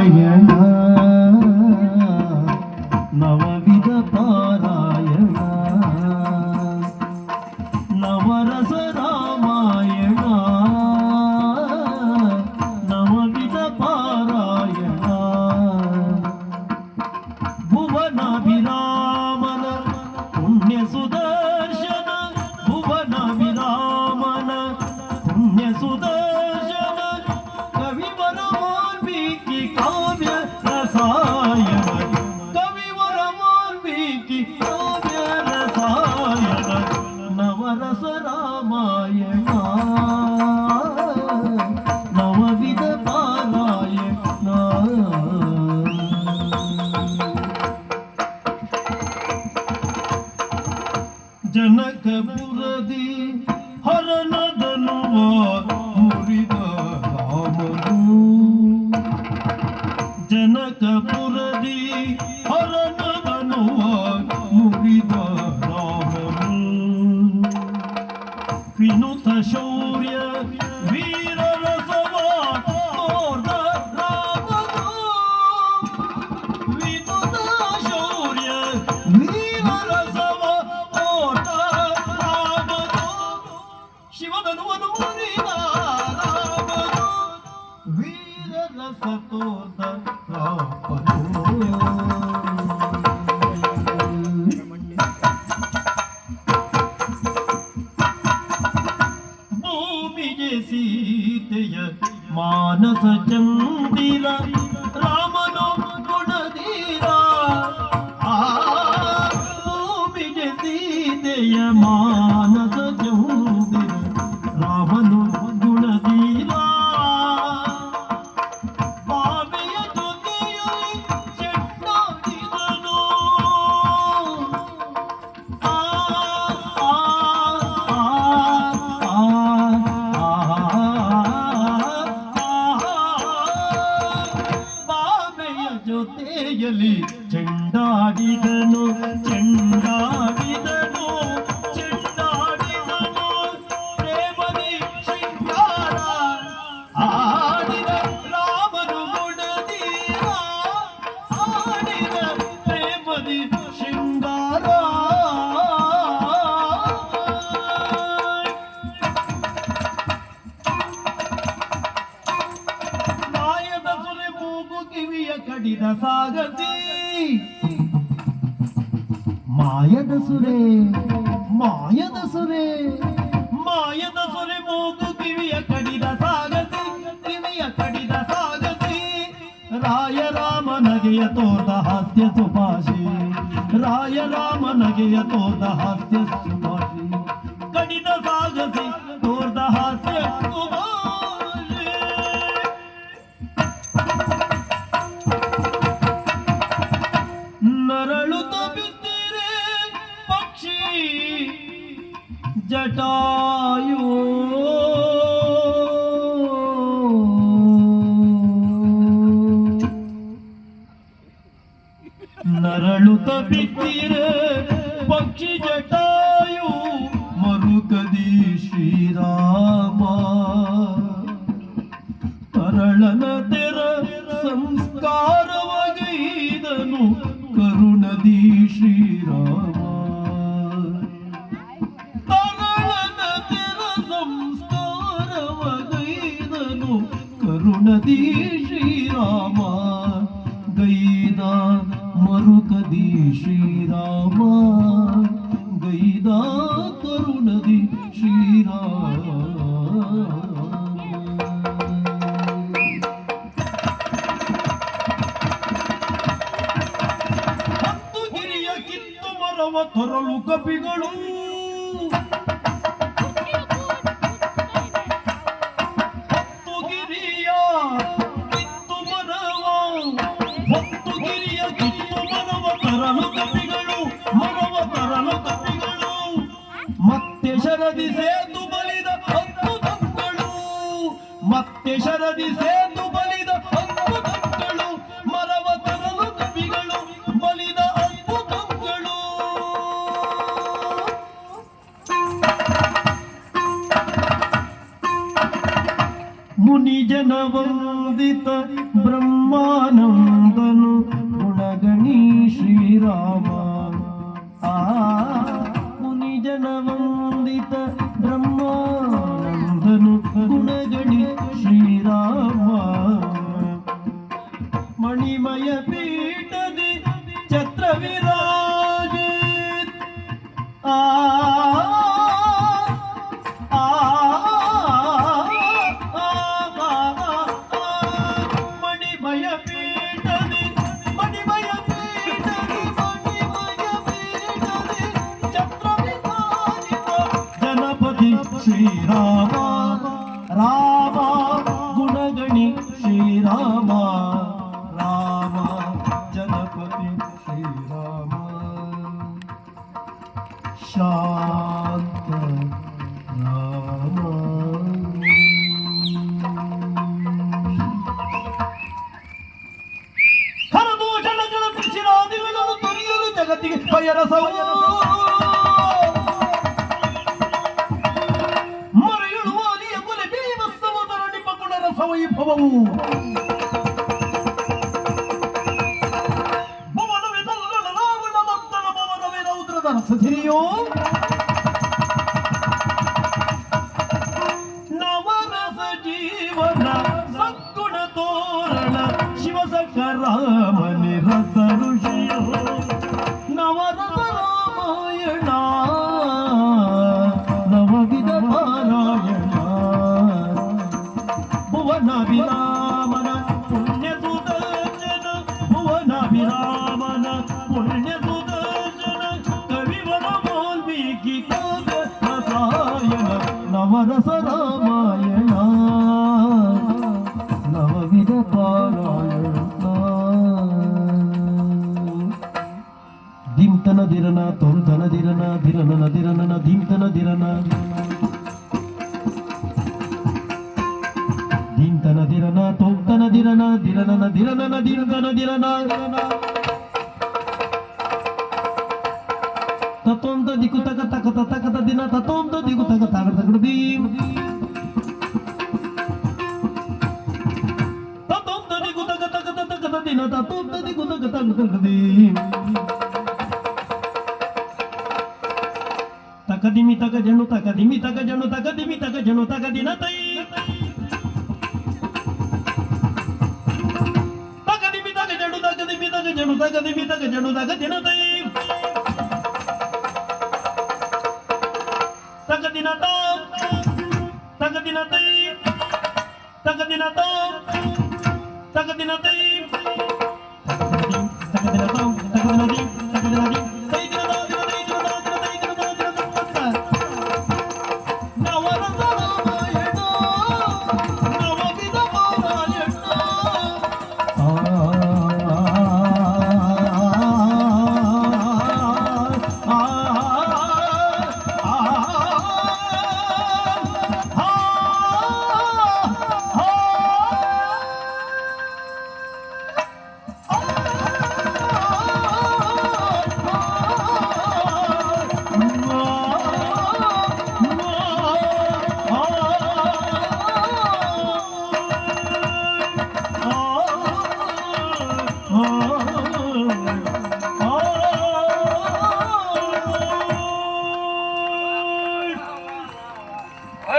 ಪಾರಾಯಣ ನವವಿಧ ಪಾರಾಯಣ ನವರಸ ರಾಮಾಯಣ ನವವಿಧ ಪಾರಾಯಣ ಭುವನ ವಿರಾಮನ ಪುಣ್ಯ ಸುದರ್ಶನ ಭುವನ ವಿರಾಮನ ಪುಣ್ಯ ಸುದರ್ಶನ ಕವಿವರ ವಾಲ್ಮೀಕಿ ಕಾವ್ಯ ರಸಾಯನ ಕವಿವರ ವಾಲ್ಮೀಕಿ ಕಾವ್ಯ ರಸಾಯನ ನವರಸ ರಾಮಾಯಣ ನವವಿಧ ಪಾರಾಯಣ ಜನಕಪುರದಿ ಹರನದನುವ ಮುರಿದ ರಾಮನು ಜನಕಪುರದಿ ಹರನದನುವ ಮುರಿದ ರಾಮನು ವಿನುತ ಶೌರ್ಯ ವೀರ ರಸವ ತೋರ್ದ ರಾಮನು ವಿನುತ ಶೌರ್ಯ ವೀರ ರಸವ ತೋರ್ದ ರಾಮನು ಶಿವಧನುವನ್ನು ಮುರಿದ ರಾಮನು ವೀರ ರಸ ತೋರ್ದ ರಾಮನು ಭೂಮಿಗೆ ಸೀತೆಯ ಮಾನಸ ಚಂದಿರ ರಾಮನು ಗುಣಧೀರ ಆ ಭೂಮಿಗೆ ಸೀತೆಯ ಮಾನಸ ಚಂದಿರ ರಾಮನು ಗುಣಧೀರ ಬಾವೆಯ ಜೊತೆಯಲ್ಲಿ ಚೆಂಡಾಡಿದನು ಆ ಆ ಬಾವೆಯ ಜೊತೆಯಲ್ಲಿ ಚೆಂಡಾಡಿದನು ಚೆಂಡಾಡಿದನು ಚೆಂಡಾಡಿದನು ಪ್ರೇಮದಿ ಶೃಂಗಾರ ಆಡಿದ ರಾಮನು ಗುಣಧೀರ ಆಡಿದ ಪ್ರೇಮದಿ ಶೃಂಗಾರ ಮಾಯದ ಸುರೆ ಮೂಗು ಕಿವಿಯ ಕಡಿದ ಸಾಗತಿ ಮಾಯದ ಸುರೆ ಮಾಯದ ಸುರೆ ಮಾಯದ ಸುರೆ ಮೂಗು ಕಿವಿಯ ಕಡಿದ ಸಾಗತಿ ಕಿವಿಯ ಕಡಿದ ಸಾಗತಿ ರಾಯ ರಾಮ ನಗೆಯ ತೋರ್ದ ಹಾಸ್ಯ ಸುಭಾಷಿ ರಾಯ ರಾಮ ನಗೆಯ ತೋರ್ದ ಹಾಸ್ಯ ಸುಭಾಷಿ ಕಡಿದ ಸಾಗಸಿ ತೋರ್ದ ಹಾಸ್ಯ ಸುಭಾಷಿ ನರಳುತ್ತ ಬಿದ್ದಿರೆ ಪಕ್ಷಿ ಜಟಾಯು ನರಳುತ್ತ ಬಿದ್ದಿರೆ ಪಕ್ಷಿ ಜಟಾಯು ಮರುಕದಿ ಶ್ರೀರಾಮ ತರಳನ ತೆರ ಸಂಸ್ಕಾರವಗೈದನು ಕರುಣದಿ ಶ್ರೀರಾಮ ತರಳನ ತೆರ ಸಂಸ್ಕಾರವಗೈದನು ಕರುಣದಿ ಶ್ರೀರಾಮ ಗೈದ ಮರುಕದಿ ಶ್ರೀರಾಮ ಗೈದ ಕರುಣದಿ ಶ್ರೀರಾಮ ಹತ್ತು ಗಿರಿಯ ಕಿತ್ತು ಮರವ ತೊರಲು ಕಪಿಗಳು ಹತ್ತು ಗಿರಿಯ ಕಿತ್ತು ಮರವ ಹತ್ತು ಗಿರಿಯ ಕಿತ್ತು ಮರವ ತರಲು ಕಪಿಗಳು ಮರವ ತರಲು ಕಪಿಗಳು ಮತ್ತೆ ಶರದಿ ಸೇತು ಬಲಿದ ಹತ್ತು ತಕ್ಕಳು ಮತ್ತೆ ಶರದಿ ಸೇತು ಬಲಿದ ಹತ್ತು ತಕ್ಕಳು ಮರವ ತರಲು ಕಪಿಗಳು ಬಲಿದ ಹತ್ತು ತಕ್ಕಳು ಮುನಿ ಜನ ವಂದಿತ ಬ್ರಹ್ಮಾನಂದ ಮಣಿಮಯ ಪೀಠದಿ ಛತ್ರ ವಿರಾಜೆ ಆ ಮಣಿಮಯ ಪೀಠದಿ ಮಣಿಮಯ ಪೀಠದಿ ಮಣಿಮಯ ಪೀಠದಿ ಛತ್ರ ವಿರಾಜಿತ ಜನಪದಿ ಶ್ರೀರಾಮ ರಾಮ ಗುಣಗಣಿ ಶ್ರೀರಾಮ ರಾಮ ಜನಪತಿ ಶ್ರೀರಾಮ ಶಾಂತ ರಾಮ ಕರದೂಷಣಗಳ ಶಿರಾದಿಗಳನ್ನು ತೊರೆಯಲು ಜಗತ್ತಿಗೆ ಭಯರಸವು ಮರೆಯುಳುವ ಅಲಿಯ ಕೊಲೆ ಬೀಭತ್ಸವದರ ನಿಮ್ಮ ಗುಣರಸ ವೈಭವವು ಭುವನವಿದಲ್ಲದ ರಾವಣ ಮತ್ತನ ಭವನವೇ ರೌದ್ರದ ರಸಧಿರಿಯೋ ನವರಸ ಜೀವನ ಸದ್ಗುಣ ತೋರಣ ಶಿವಸಕರಾಮನಿ ರಸ ಋಷಿಯೋ ನವರಸ ರಾಮಾಯಣ ನವವಿಧ ಪಾರಾಯಣ ಭುವನ ವಿರಾಮನ ಪುಣ್ಯ ಸುದರ್ಶನ ಭುವನ ವಿರಾಮನ ಪುಣ್ಯ ಸುದರ್ಶನ ಕವಿವರ ವಾಲ್ಮೀಕಿ ಕಾವ್ಯ ರಸಾಯನ ನವರಸ ರಾಮಾಯಣ ನವವಿಧ ಪಾರಾಯಣ ದಿಂತನ ದಿರನ ತೊಂತನ ದಿರನ ದಿರನನ ದಿರನನ ದಿಂತನ ದಿರನ ದಿಂತನ ದಿರನ ತೊಂತನ ದಿರನ ದಿರನನ ದಿರನನ ದಿಂತನ ದಿರನ ತತೊಂದ ದಿಕ್ಕು ತಕ ತಕತ ತಕತ ದಿನ ತತೊಂದ ದಿಕ್ಕು ತಕ ತಕ ತಕಡ ದೀಂ ತತೊಂದ ದಿಕ್ಕು ತಕ ತಕತ ತಕತ ದಿನ ತತೊಂದ ದಿಕ್ಕು ತಕ ತಕ ತಕಡ ದೀಂ ತಕದಿಮಿ ತಕ ಜನು ತಕದಿಮಿ ತಕ ಜನು ತಕದಿಮಿ ತಕ ಜನು ತಕ ದಿನ ತೈ ತಕದಿಮಿ ತಕ ಜನು ತಕದಿಮಿ ತಕ ಜನು ತಕದಿಮಿ ತಕ ಜನು ತಕ ದಿನ ತೈ ತಕದಿನ ತ ತಕದಿನ ತೈ ತಕದಿನ ತ ತಕದಿನ ತೈ ತಕದಿನ ತ ತಕದಿನ ದಿ ತಕದಿನ ದಿ